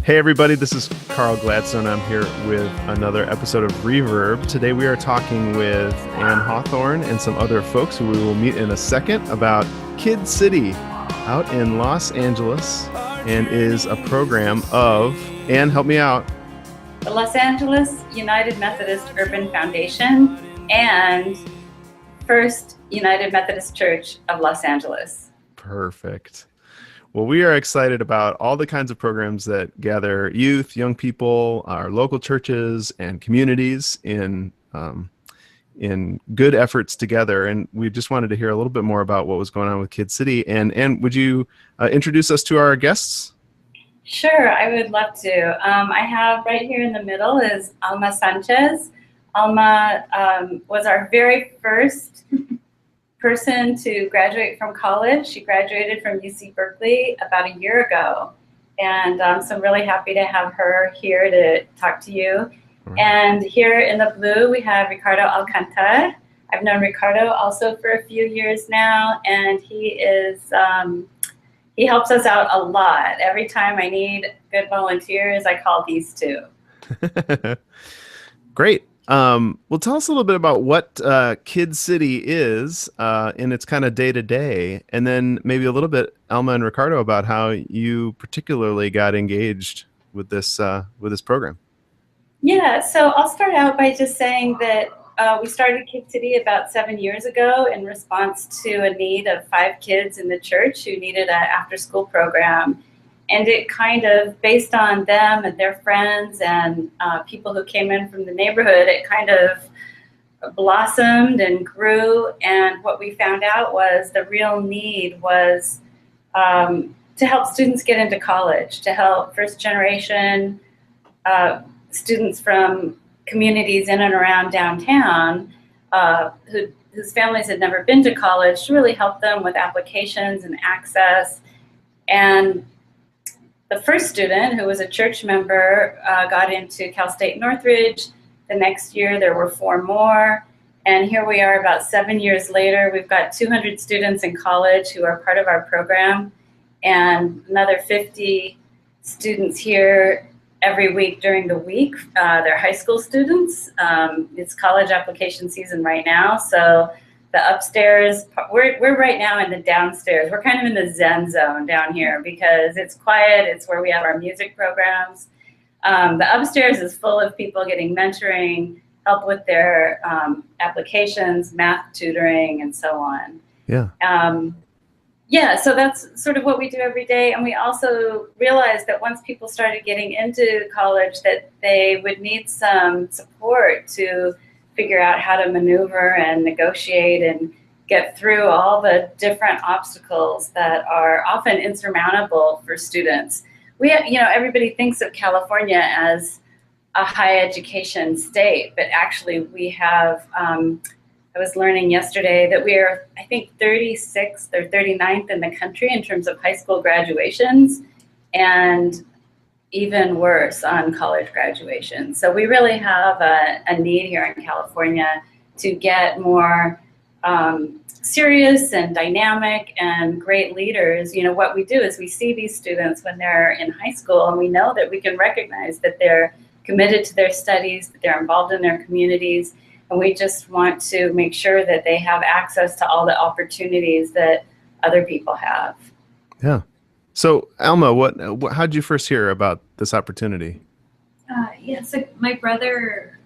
Hey everybody, this is Carl Gladstone. I'm here with another episode of Reverb. Today we are talking with Ann Hawthorne and some other folks who we will meet in a second about Kid City out in Los Angeles, and is a program of, Ann, help me out. The Los Angeles United Methodist Urban Foundation and First United Methodist Church of Los Angeles. Perfect. Well, we are excited about all the kinds of programs that gather youth, young people, our local churches, and communities in good efforts together. And we just wanted to hear a little bit more about what was going on with Kid City. And would you introduce us to our guests? Sure, I would love to. I have right here in the middle is Alma Sanchez. Alma was our very first person to graduate from college. She graduated from UC Berkeley about a year ago. And so I'm really happy to have her here to talk to you. Right. And here in the blue, we have Ricardo Alcantara. I've known Ricardo also for a few years now, and he helps us out a lot. Every time I need good volunteers, I call these two. Great. Well, tell us a little bit about what Kid City is in its kind of day-to-day, and then maybe a little bit, Alma and Ricardo, about how you particularly got engaged with this program. Yeah, so I'll start out by just saying that we started Kid City about 7 years ago in response to a need of 5 kids in the church who needed an after-school program. And it kind of, based on them and their friends and people who came in from the neighborhood, it kind of blossomed and grew. And what we found out was the real need was to help students get into college, to help first generation students from communities in and around downtown whose families had never been to college, to really help them with applications and access. And the first student, who was a church member, got into Cal State Northridge. The next year, there were 4 more. And here we are about 7 years later. We've got 200 students in college who are part of our program, and another 50 students here every week during the week. They're high school students. It's college application season right now. So the upstairs, we're right now in the downstairs. We're kind of in the Zen zone down here because it's quiet. It's where we have our music programs. The upstairs is full of people getting mentoring, help with their applications, math tutoring, and so on. Yeah. Yeah, so that's sort of what we do every day. And we also realized that once people started getting into college, that they would need some support to figure out how to maneuver and negotiate and get through all the different obstacles that are often insurmountable for students. Everybody thinks of California as a higher education state, but actually we have, I was learning yesterday that we are, I think, 36th or 39th in the country in terms of high school graduations, and even worse on college graduation. So we really have a need here in California to get more serious and dynamic and great leaders. You know, what we do is we see these students when they're in high school, and we know that we can recognize that they're committed to their studies, that they're involved in their communities, and we just want to make sure that they have access to all the opportunities that other people have. Yeah. So, Alma, how did you first hear about this opportunity? So my brother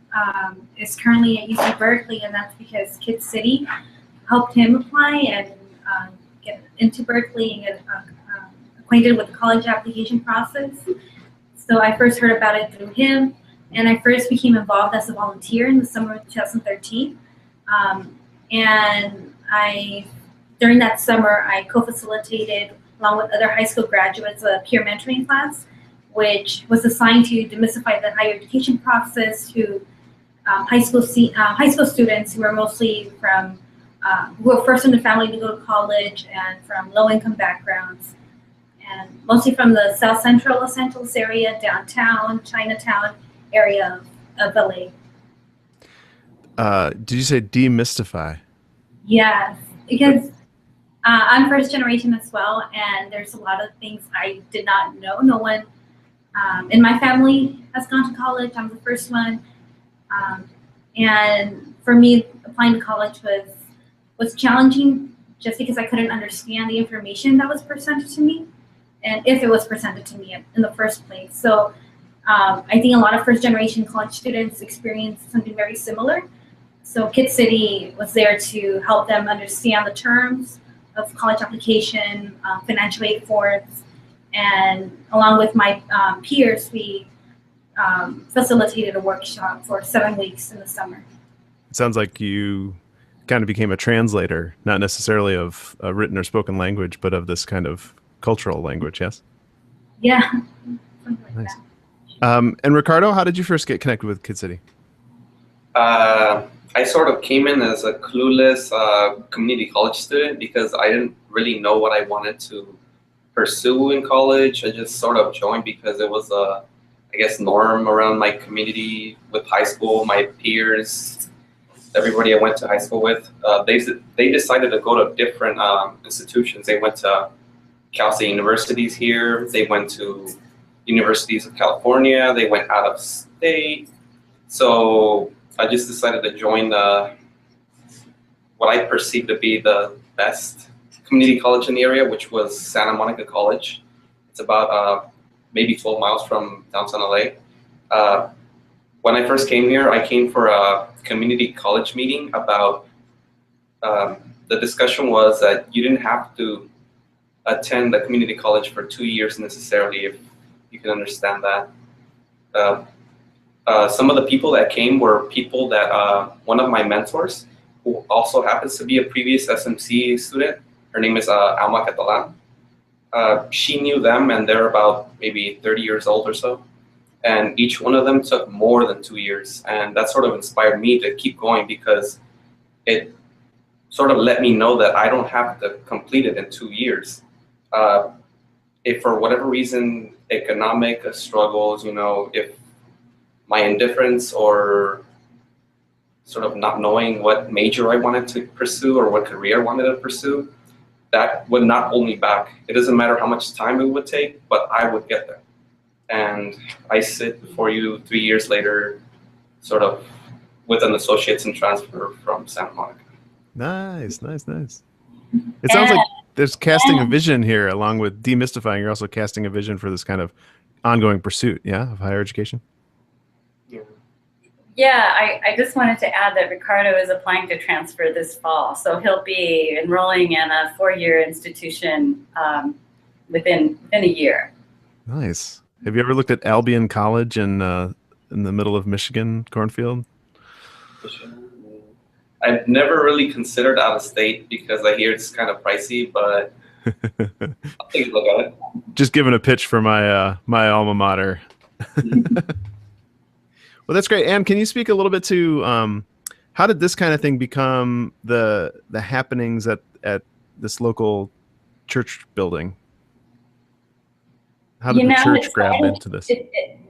is currently at UC Berkeley, and that's because Kid City helped him apply and get into Berkeley and get acquainted with the college application process. So I first heard about it through him, and I first became involved as a volunteer in the summer of 2013. And during that summer, I co-facilitated, along with other high school graduates, a peer mentoring class, which was assigned to demystify the higher education process to high school students who are mostly from, who are first in the family to go to college and from low-income backgrounds, and mostly from the South Central Los Angeles area, downtown, Chinatown area of LA. Did you say demystify? Yes, because I'm first generation as well, and there's a lot of things I did not know. No one in my family has gone to college. I'm the first one, and for me, applying to college was challenging just because I couldn't understand the information that was presented to me, and if it was presented to me in the first place. So I think a lot of first generation college students experienced something very similar. So Kid City was there to help them understand the terms of college application, financial aid forms, and along with my peers, we facilitated a workshop for 7 weeks in the summer. It sounds like you kind of became a translator, not necessarily of a written or spoken language, but of this kind of cultural language, yes? Yeah, something like Nice. that. And Ricardo, how did you first get connected with Kid City? I sort of came in as a clueless community college student because I didn't really know what I wanted to pursue in college. I just sort of joined because it was a, I guess, norm around my community with high school, my peers, everybody I went to high school with. They decided to go to different institutions. They went to Cal State universities here. They went to universities of California. They went out of state. So I just decided to join what I perceived to be the best community college in the area, which was Santa Monica College. It's about maybe 12 miles from downtown LA. When I first came here, I came for a community college meeting about, the discussion was that you didn't have to attend the community college for 2 years necessarily, if you can understand that. Some of the people that came were people that, one of my mentors, who also happens to be a previous SMC student, her name is Alma Catalan. She knew them, and they're about maybe 30 years old or so. And each one of them took more than 2 years. And that sort of inspired me to keep going because it sort of let me know that I don't have to complete it in 2 years. If for whatever reason, economic struggles, if my indifference or sort of not knowing what major I wanted to pursue or what career I wanted to pursue, that would not hold me back. It doesn't matter how much time it would take, but I would get there. And I sit before you 3 years later, sort of with an associate's in transfer from Santa Monica. Nice. It sounds like there's casting a vision here, along with demystifying. You're also casting a vision for this kind of ongoing pursuit, of higher education. Yeah, I just wanted to add that Ricardo is applying to transfer this fall. So he'll be enrolling in a 4-year institution within a year. Nice. Have you ever looked at Albion College in the middle of Michigan cornfield? I've never really considered out of state because I hear it's kind of pricey, but I'll take a look at it. Just giving a pitch for my my alma mater. Well, that's great. Anne, can you speak a little bit to how did this kind of thing become the happenings at this local church building? How did the church grab into this?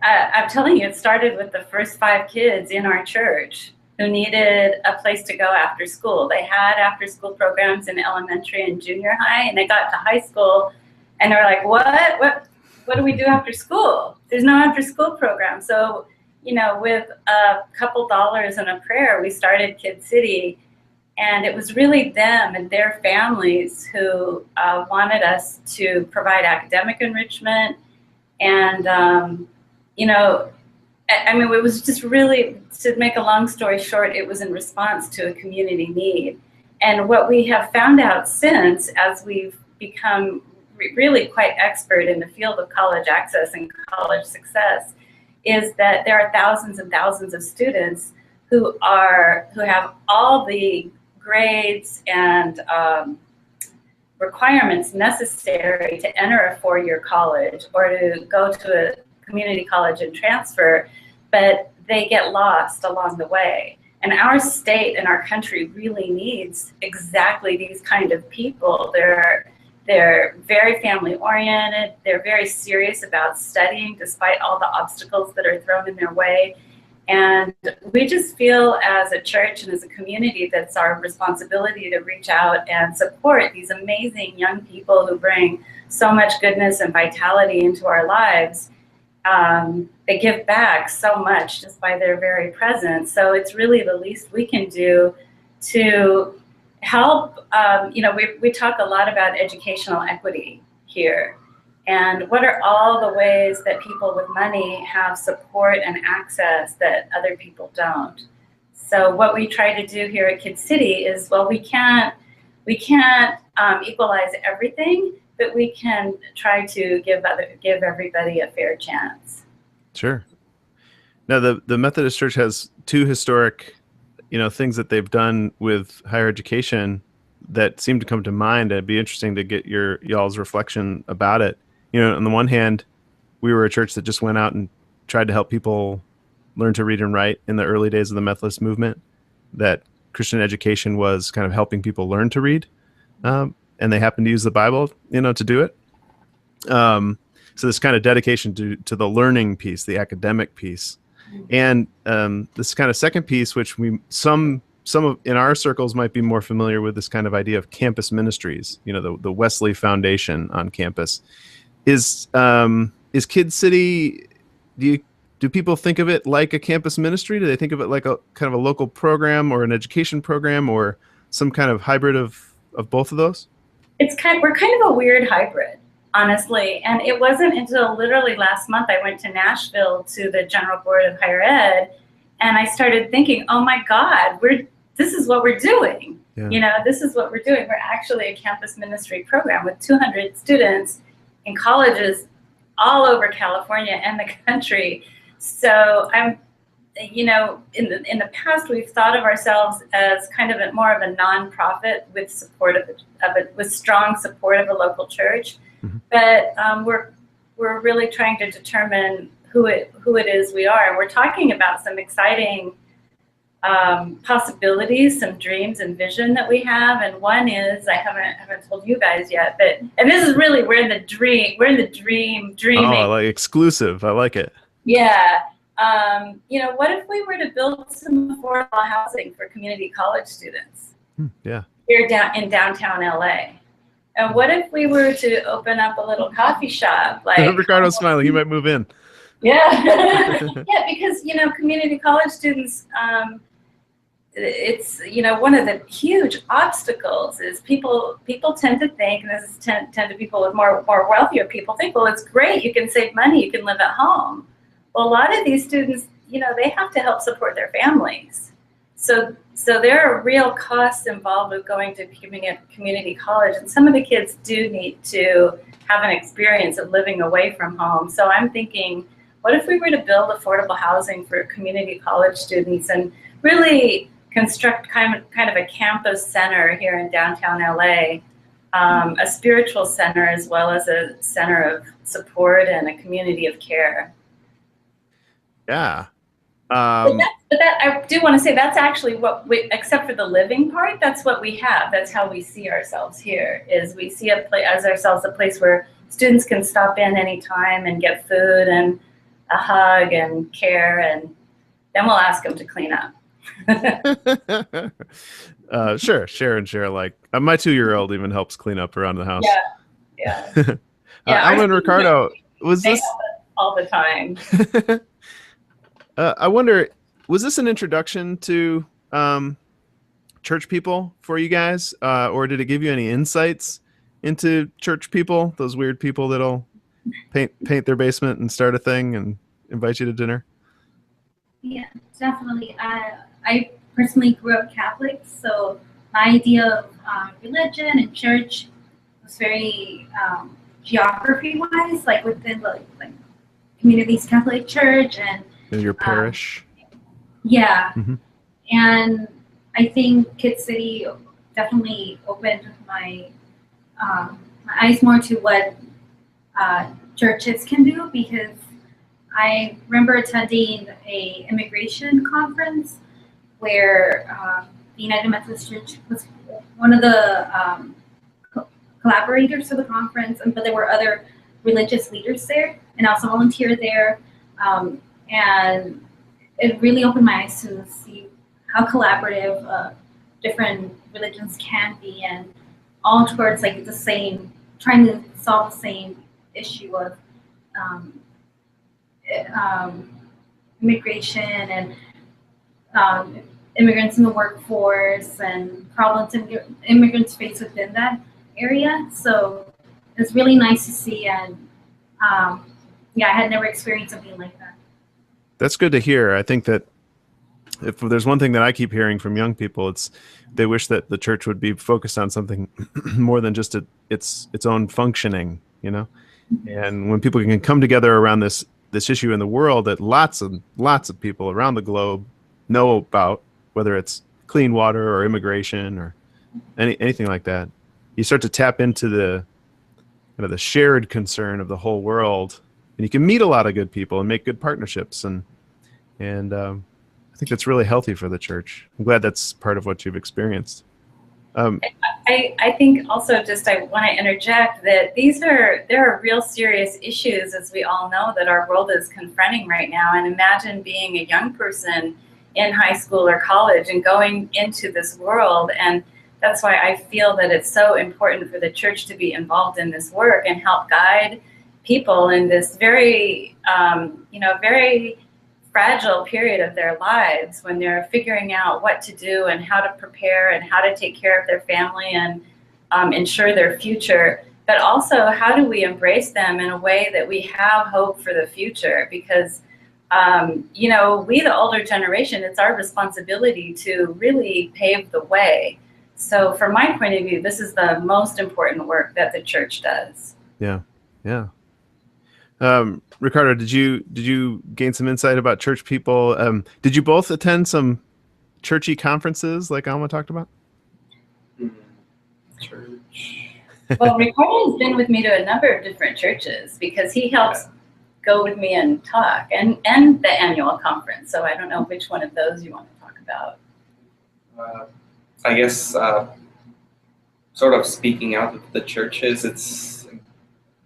I'm telling you, it started with the first 5 kids in our church who needed a place to go after school. They had after school programs in elementary and junior high, and they got to high school and they're like, what do we do after school? There's no after school program. So, with a couple dollars and a prayer, we started Kid City, and it was really them and their families who wanted us to provide academic enrichment. And, it was just really, to make a long story short, it was in response to a community need. And what we have found out since, as we've become really quite expert in the field of college access and college success, is that there are thousands and thousands of students who have all the grades and requirements necessary to enter a 4-year college or to go to a community college and transfer, but they get lost along the way. And our state and our country really needs exactly these kind of people. They're very family oriented. They're very serious about studying despite all the obstacles that are thrown in their way. And we just feel as a church and as a community that's our responsibility to reach out and support these amazing young people who bring so much goodness and vitality into our lives. They give back so much just by their very presence. So it's really the least we can do to help. We talk a lot about educational equity here. And what are all the ways that people with money have support and access that other people don't? So what we try to do here at Kid City is, well, we can't equalize everything, but we can try to give everybody a fair chance. Sure. Now, the Methodist Church has two historic, things that they've done with higher education that seem to come to mind. It'd be interesting to get y'all's reflection about it. On the one hand, we were a church that just went out and tried to help people learn to read and write in the early days of the Methodist movement, that Christian education was kind of helping people learn to read. And they happened to use the Bible, to do it. So this kind of dedication to the learning piece, the academic piece. And this kind of second piece, which some in our circles might be more familiar with, this kind of idea of campus ministries, the Wesley Foundation on campus. Is Kid City, do people think of it like a campus ministry? Do they think of it like a kind of a local program or an education program or some kind of hybrid of both of those? We're kind of a weird hybrid, honestly. And it wasn't until literally last month I went to Nashville to the General Board of Higher Ed, and I started thinking, oh my God, this is what we're doing. Yeah. This is what we're doing. We're actually a campus ministry program with 200 students in colleges all over California and the country. So in the past, we've thought of ourselves as kind of more of a nonprofit with support with strong support of a local church. Mm-hmm. But we're really trying to determine who it is we are. And we're talking about some exciting possibilities, some dreams and vision that we have. And one is, I haven't told you guys yet, and this is really, we're in the dreaming. Oh, like exclusive. I like it. Yeah. What if we were to build some affordable housing for community college students? Yeah. Here in downtown LA. And what if we were to open up a little coffee shop? Ricardo's smiling. He might move in. Yeah. Yeah, because, community college students, it's, one of the huge obstacles is people tend to think, and this is tend to people with more wealthier people think, well, it's great, you can save money, you can live at home. Well, a lot of these students, they have to help support their families. So there are real costs involved with going to community college, and some of the kids do need to have an experience of living away from home. So I'm thinking, what if we were to build affordable housing for community college students and really construct kind of a campus center here in downtown LA, a spiritual center as well as a center of support and a community of care. Yeah. But that I do want to say, that's actually what except for the living part, that's what we have. That's how we see ourselves here, is we see ourselves a place where students can stop in anytime and get food and a hug and care, and then we'll ask them to clean up. Sure, share. Like my 2-year-old even helps clean up around the house. Yeah. Alan, Ricardo, was this all the time? I wonder, was this an introduction to church people for you guys, or did it give you any insights into church people? Those weird people that'll paint their basement and start a thing and invite you to dinner. Yeah, definitely. I personally grew up Catholic, so my idea of religion and church was very geography-wise, like within the community's Catholic Church and your parish. Yeah, mm-hmm. And I think Kid City definitely opened my eyes more to what churches can do, because I remember attending a immigration conference where the United Methodist Church was one of the collaborators of the conference, but there were other religious leaders there, and I also volunteered there. And it really opened my eyes to see how collaborative different religions can be, and all towards like the same, trying to solve the same issue of um, immigration and immigrants in the workforce and problems immigrants face within that area. So it's really nice to see, and yeah, I had never experienced something like that. That's good to hear. I think that if there's one thing that I keep hearing from young people, it's they wish that the church would be focused on something more than just its own functioning, you know. And when people can come together around this issue in the world that lots of people around the globe know about, whether it's clean water or immigration or anything like that, you start to tap into the kind of the shared concern of the whole world, and you can meet a lot of good people and make good partnerships, and I think that's really healthy for the church. I'm glad that's part of what you've experienced. I think also just I want to interject that there are real serious issues, as we all know, that our world is confronting right now. And imagine being a young person in high school or college and going into this world. And that's why I feel that it's so important for the church to be involved in this work and help guide people in this very, very fragile period of their lives when they're figuring out what to do and how to prepare and how to take care of their family and ensure their future. But also, how do we embrace them in a way that we have hope for the future? Because, we, the older generation, it's our responsibility to really pave the way. So from my point of view, this is the most important work that the church does. Yeah. Ricardo, did you gain some insight about church people? Did you both attend some churchy conferences like Alma talked about? Church. Well, Ricardo has been with me to a number of different churches because he helps go with me and talk, and the annual conference. So I don't know which one of those you want to talk about. I guess sort of speaking out with the churches, it's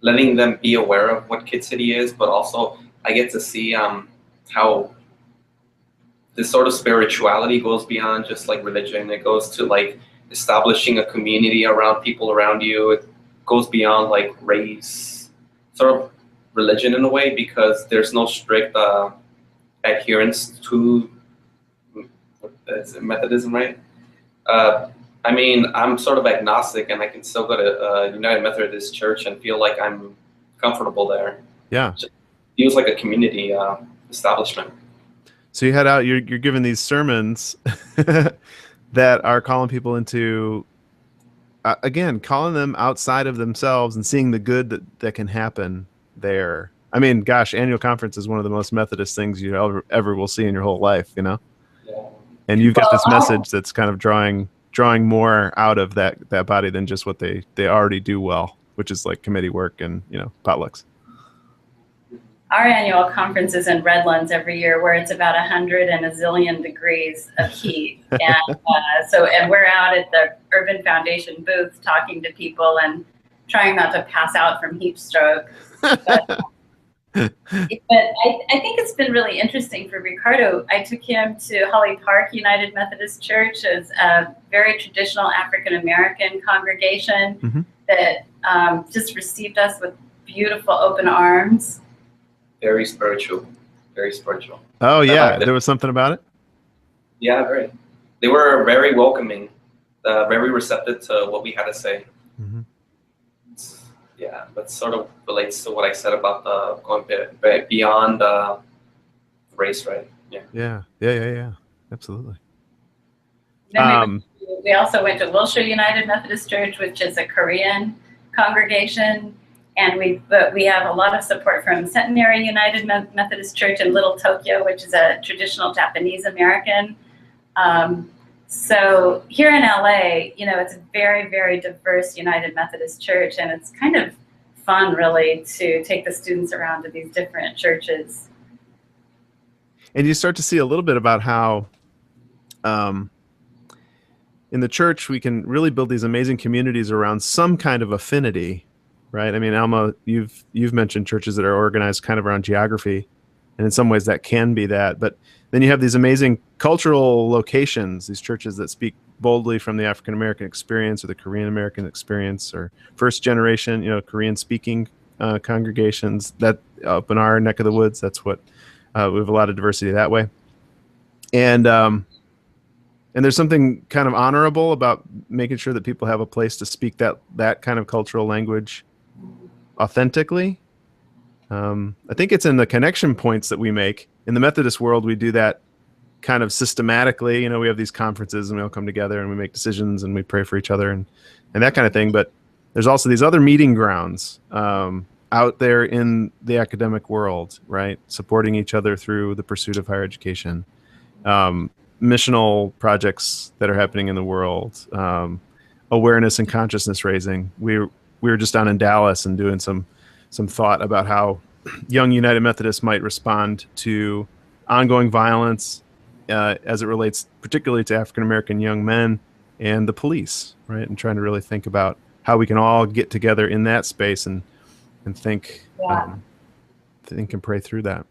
letting them be aware of what Kid City is, but also I get to see how this sort of spirituality goes beyond just like religion. It goes to like establishing a community around people around you. It goes beyond like race, sort of religion in a way, because there's no strict adherence to Methodism, right? I mean, I'm sort of agnostic, and I can still go to United Methodist Church and feel like I'm comfortable there. Yeah. It feels like a community establishment. So you head out, you're giving these sermons that are calling people into, again, calling them outside of themselves and seeing the good that can happen there. I mean, gosh, annual conference is one of the most Methodist things you ever will see in your whole life, you know? Yeah. And you've got this message that's kind of drawing more out of that body than just what they already do well, which is like committee work and, potlucks. Our annual conference is in Redlands every year, where it's about 100 and a zillion degrees of heat. And we're out at the Urban Foundation booth talking to people and trying not to pass out from heat stroke. But I think it's been really interesting for Ricardo. I took him to Holly Park United Methodist Church as a very traditional African-American congregation that just received us with beautiful open arms. Very spiritual. Very spiritual. Oh, yeah. There was something about it? Yeah, very. They were very welcoming, very receptive to what we had to say. Mm-hmm. Yeah, that sort of relates to what I said about going beyond race, right? Yeah. Absolutely. Then we also went to Wilshire United Methodist Church, which is a Korean congregation, and we have a lot of support from Centenary United Methodist Church in Little Tokyo, which is a traditional Japanese American. So here in LA, it's a very, very diverse United Methodist Church, and it's kind of fun, really, to take the students around to these different churches. And you start to see a little bit about how in the church we can really build these amazing communities around some kind of affinity, right? I mean, Alma, you've mentioned churches that are organized kind of around geography. And in some ways that can be that. But then you have these amazing cultural locations, these churches that speak boldly from the African American experience or the Korean American experience or first generation, Korean speaking congregations that up in our neck of the woods. That's what we have a lot of diversity that way. And there's something kind of honorable about making sure that people have a place to speak that kind of cultural language authentically. I think it's in the connection points that we make. In the Methodist world, we do that kind of systematically. We have these conferences and we all come together and we make decisions and we pray for each other and that kind of thing. But there's also these other meeting grounds out there in the academic world, right? Supporting each other through the pursuit of higher education. Missional projects that are happening in the world, awareness and consciousness raising. We were just down in Dallas and doing some thought about how young United Methodists might respond to ongoing violence as it relates particularly to African American young men and the police, right? And trying to really think about how we can all get together in that space and think and pray through that.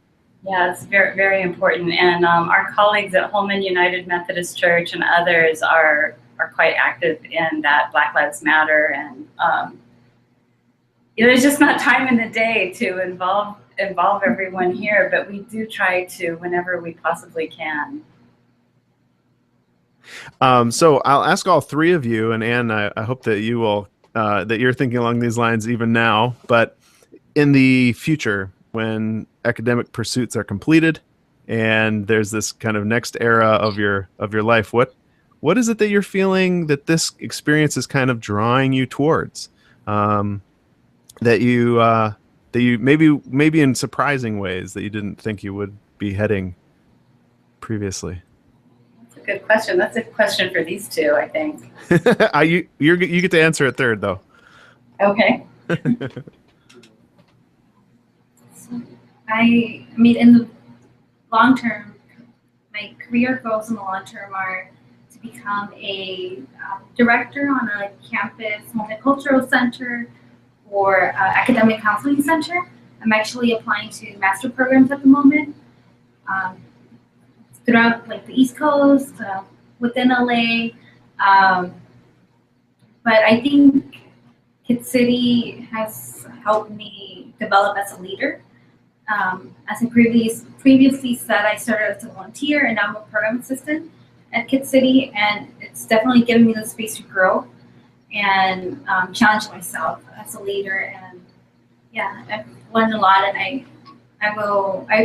Yeah, it's very, very important. And our colleagues at Holman United Methodist Church and others are quite active in that Black Lives Matter. And there's just not time in the day to involve everyone here, but we do try to whenever we possibly can. So I'll ask all three of you, and Anne, I hope that you will, that you're thinking along these lines even now, but in the future, when academic pursuits are completed and there's this kind of next era of your life, what is it that you're feeling that this experience is kind of drawing you towards? That you maybe in surprising ways that you didn't think you would be heading previously? That's a good question. That's a question for these two, I think. You get to answer it third, though. Okay. I mean, in the long term, my career goals in the long term are to become a director on a campus multicultural center or academic counseling center. I'm actually applying to master programs at the moment throughout the East Coast, within LA. But I think Kid City has helped me develop as a leader. As I previously said, I started as a volunteer and now I'm a program assistant at Kid City, and it's definitely given me the space to grow and challenge myself as a leader. And yeah, I've learned a lot, and I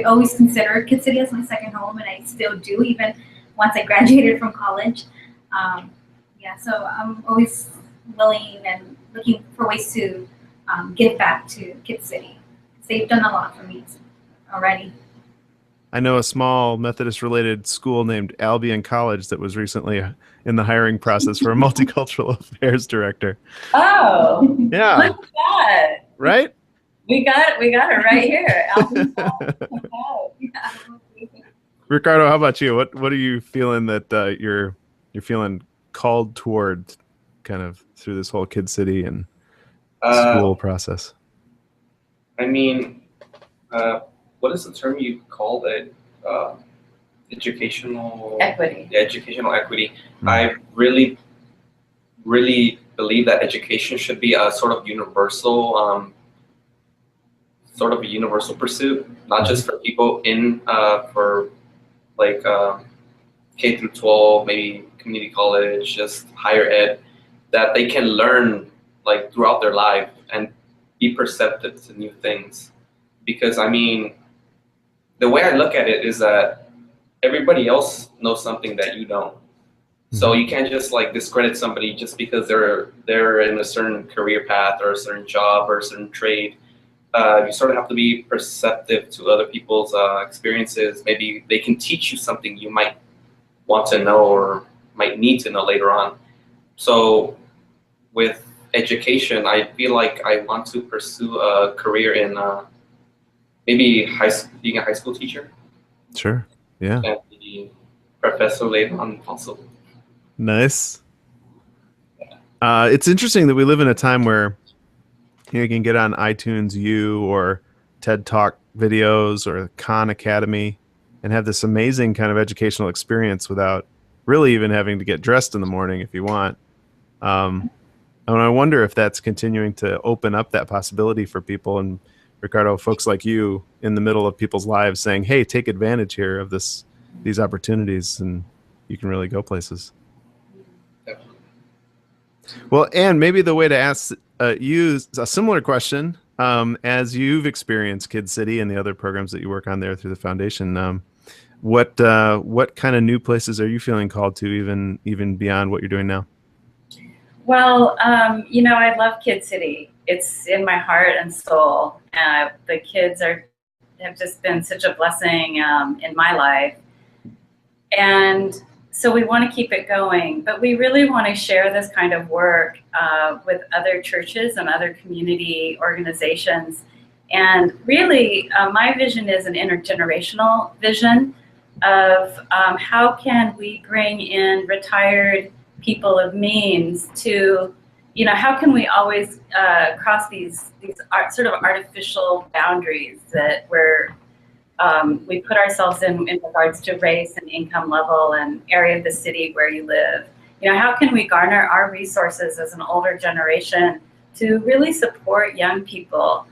always consider Kid City as my second home, and I still do even once I graduated from college. So I'm always willing and looking for ways to give back to Kid City. They've done a lot for me already. I know a small Methodist-related school named Albion College that was recently in the hiring process for a multicultural affairs director. Oh, yeah! Look at that! Right? We got it right here. Albion Ricardo, how about you? What are you feeling that you're feeling called toward, kind of through this whole Kid City and school process? I mean, what is the term you called it? Educational equity. Yeah, educational equity. Mm-hmm. I really, really believe that education should be a sort of universal, pursuit, not just for people in for K through 12, maybe community college, just higher ed, that they can learn throughout their life and be perceptive to new things. Because I mean, the way I look at it is that everybody else knows something that you don't. So you can't just discredit somebody just because they're in a certain career path or a certain job or a certain trade. You sort of have to be perceptive to other people's experiences. Maybe they can teach you something you might want to know or might need to know later on. So with education, I feel like I want to pursue a career in maybe being a high school teacher. Sure. Yeah. And be professor later on also. Nice. It's interesting that we live in a time where you can get on iTunes U or TED Talk videos or Khan Academy and have this amazing kind of educational experience without really even having to get dressed in the morning if you want. And I wonder if that's continuing to open up that possibility for people. And Ricardo, folks like you in the middle of people's lives saying, hey, take advantage here of these opportunities, and you can really go places. Definitely. Well, and maybe the way to ask you a similar question, as you've experienced Kid City and the other programs that you work on there through the foundation, what kind of new places are you feeling called to, even beyond what you're doing now? Well, I love Kid City. It's in my heart and soul. The kids have just been such a blessing in my life. And so we want to keep it going, but we really want to share this kind of work with other churches and other community organizations. And really, my vision is an intergenerational vision of how can we bring in retired people of means to, how can we always cross these sort of artificial boundaries that we put ourselves in regards to race and income level and area of the city where you live. How can we garner our resources as an older generation to really support young people?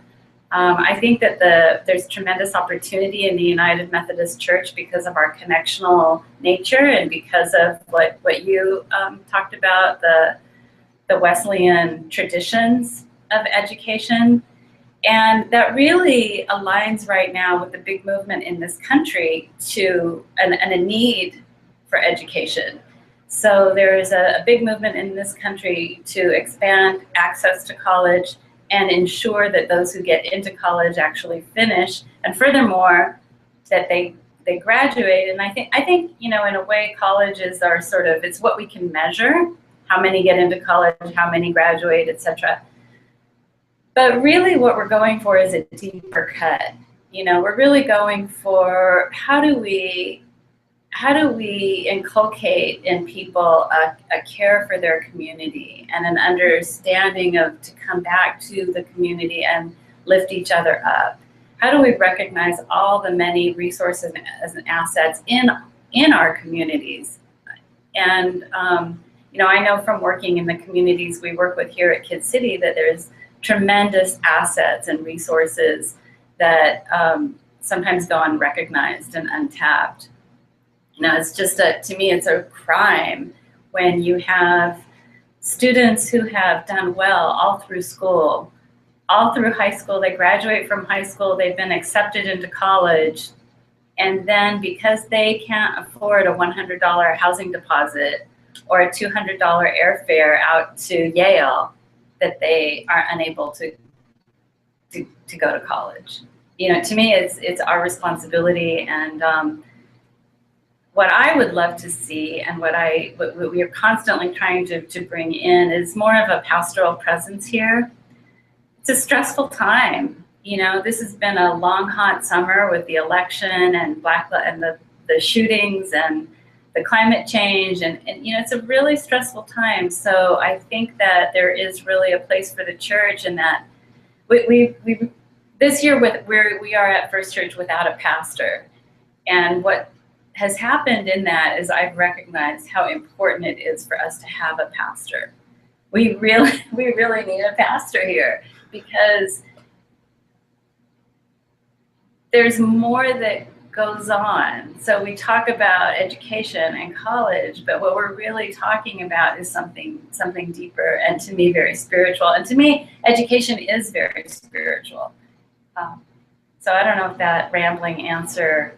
I think that there's tremendous opportunity in the United Methodist Church because of our connectional nature and because of what you talked about, the Wesleyan traditions of education. And that really aligns right now with the big movement in this country to a need for education. So there is a big movement in this country to expand access to college and ensure that those who get into college actually finish, and furthermore, that they graduate. And I think in a way, colleges are it's what we can measure: how many get into college, how many graduate, etc. But really, what we're going for is a deeper cut. We're really going for how do we inculcate in people a care for their community and an understanding to come back to the community and lift each other up? How do we recognize all the many resources and assets in our communities? And I know from working in the communities we work with here at Kid City that there's tremendous assets and resources that sometimes go unrecognized and untapped. It's just to me, it's a crime when you have students who have done well all through school, all through high school. They graduate from high school, they've been accepted into college, and then because they can't afford a $100 housing deposit or a $200 airfare out to Yale, that they are unable to go to college. To me, it's our responsibility. And what I would love to see, and what we are constantly trying to bring in, is more of a pastoral presence here. It's a stressful time. This has been a long, hot summer with the election and the shootings and the climate change, and it's a really stressful time. So I think that there is really a place for the church, and that we this year we are at First Church without a pastor, and what has happened in that is I've recognized how important it is for us to have a pastor. We really need a pastor here, because there's more that goes on. So we talk about education and college, but what we're really talking about is something deeper, and to me, very spiritual. And to me, education is very spiritual. So I don't know if that rambling answer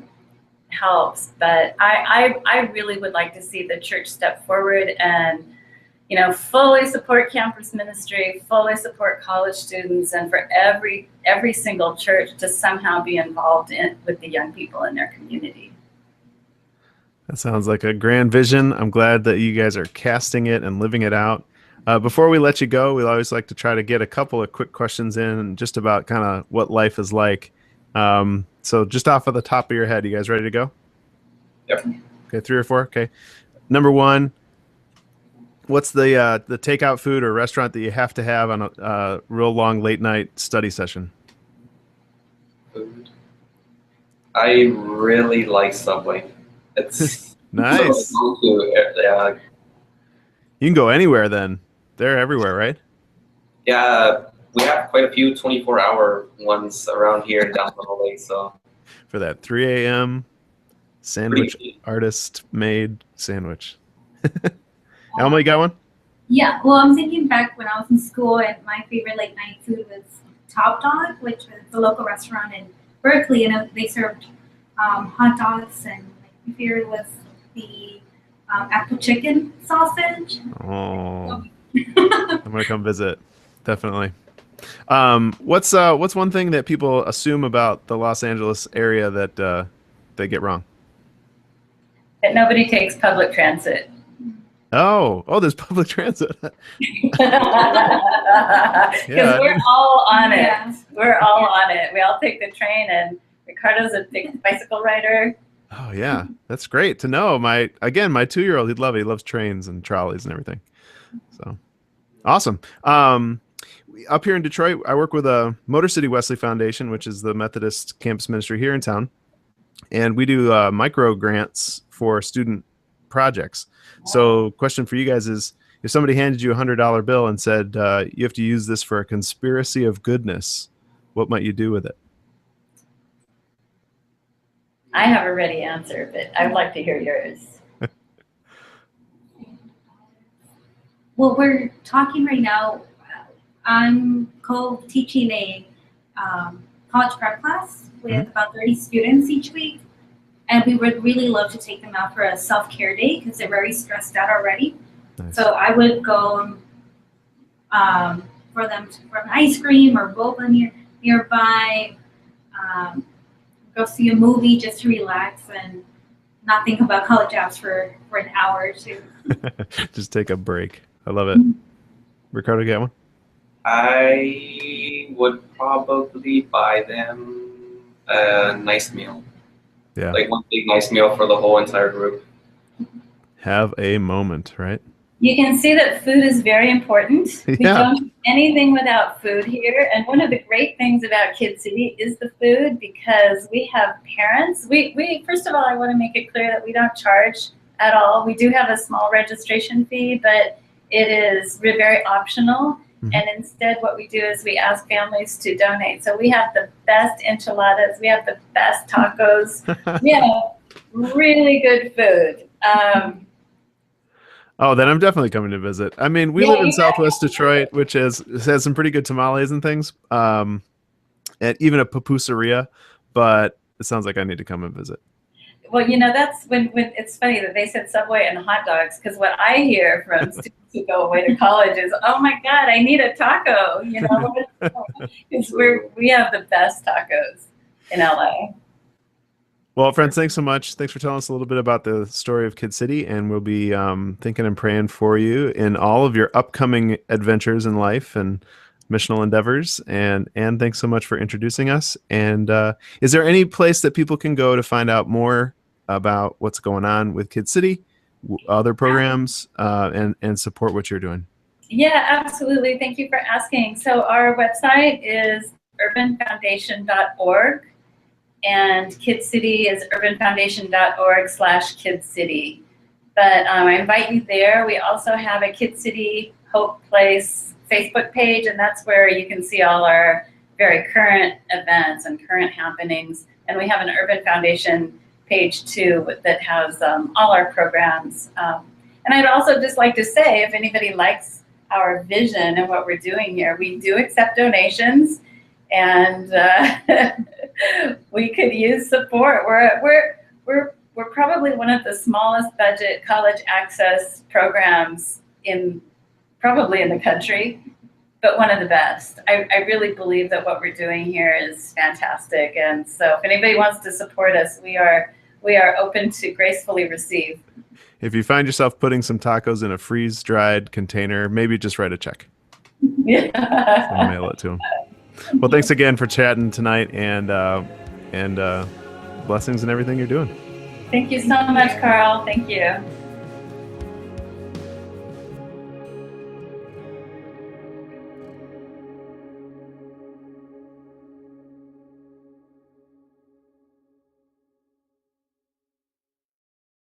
helps, but I really would like to see the church step forward and fully support campus ministry, fully support college students, and for every single church to somehow be involved with the young people in their community. That sounds like a grand vision. I'm glad that you guys are casting it and living it out. Before we let you go, we always like to try to get a couple of quick questions in just about kind of what life is like. So just off of the top of your head, you guys ready to go? Yep. Okay, 3 or 4. Okay. Number 1, what's the takeout food or restaurant that you have to have on a real long late night study session? Food. I really like Subway. It's Nice. yeah, You can go anywhere then. They're everywhere, right? yeah. We have quite a few 24-hour ones around here in downtown LA. So For that 3 a.m. sandwich pretty. artist made sandwich. Alma, you got one? Yeah, well, I'm thinking back when I was in school, and my favorite late night food was Top Dog, which was the local restaurant in Berkeley, and they served hot dogs, and my favorite was the apple chicken sausage. Oh, I'm gonna come visit. Definitely. What's one thing that people assume about the Los Angeles area that they get wrong? That nobody takes public transit. Oh, there's public transit. Because Yeah. we're all on it. Yeah. We're all on it. We all take the train, and Ricardo's a big bicycle rider. Oh yeah, that's great to know. My 2-year-old, he'd love it. He loves trains and trolleys and everything. So awesome. Up here in Detroit, I work with a Motor City Wesley Foundation, which is the Methodist campus ministry here in town, and we do micro grants for student projects. So, question for you guys is: if somebody handed you $100 bill and said you have to use this for a conspiracy of goodness, what might you do with it? I have a ready answer, but I'd like to hear yours. Well, we're talking right now. I'm co-teaching a college prep class with about 30 students each week. And we would really love to take them out for a self-care day because they're very stressed out already. Nice. So I would go for them for an ice cream or boba nearby, go see a movie just to relax and not think about college apps for an hour or two. Just take a break. I love it. Ricardo, get one? I would probably buy them a nice meal. Yeah. Like one big nice meal for the whole entire group. Have a moment, right? You can see that food is very important. We Yeah. don't do anything without food here. And one of the great things about Kid City is the food, because we have parents. We first of all, I want to make it clear that we don't charge at all. We do have a small registration fee, but it is very optional. Mhm. And instead what we do is we ask families to donate. So we have the best enchiladas. We have the best tacos. We have really good food. Oh, then I'm definitely coming to visit. I mean, we Yeah, live in you Southwest Detroit, which has some pretty good tamales and things, and even a pupuseria. But it sounds like I need to come and visit. Well, that's when it's funny that they said Subway and hot dogs, because what I hear from students who go away to college is, "Oh my God, I need a taco!" Because we have the best tacos in LA. Well, friends, thanks so much. Thanks for telling us a little bit about the story of Kid City, and we'll be thinking and praying for you in all of your upcoming adventures in life and missional endeavors. And thanks so much for introducing us. And is there any place that people can go to find out more about what's going on with Kid City, other programs, and support what you're doing? Yeah, absolutely. Thank you for asking. So our website is urbanfoundation.org, and Kid City is urbanfoundation.org/KidCity. But I invite you there. We also have a Kid City Hope Place Facebook page, and that's where you can see all our very current events and current happenings. And we have an Urban Foundation page too that has all our programs. And I'd also just like to say, if anybody likes our vision and what we're doing here, we do accept donations, and we could use support. We're probably one of the smallest budget college access programs probably in the country, but one of the best. I really believe that what we're doing here is fantastic, and so if anybody wants to support us, we are open to gracefully receive. If you find yourself putting some tacos in a freeze-dried container, maybe just write a check. Yeah. I'll mail it to them. Well, thanks again for chatting tonight, and blessings in everything you're doing. Thank you so much, Carl. Thank you.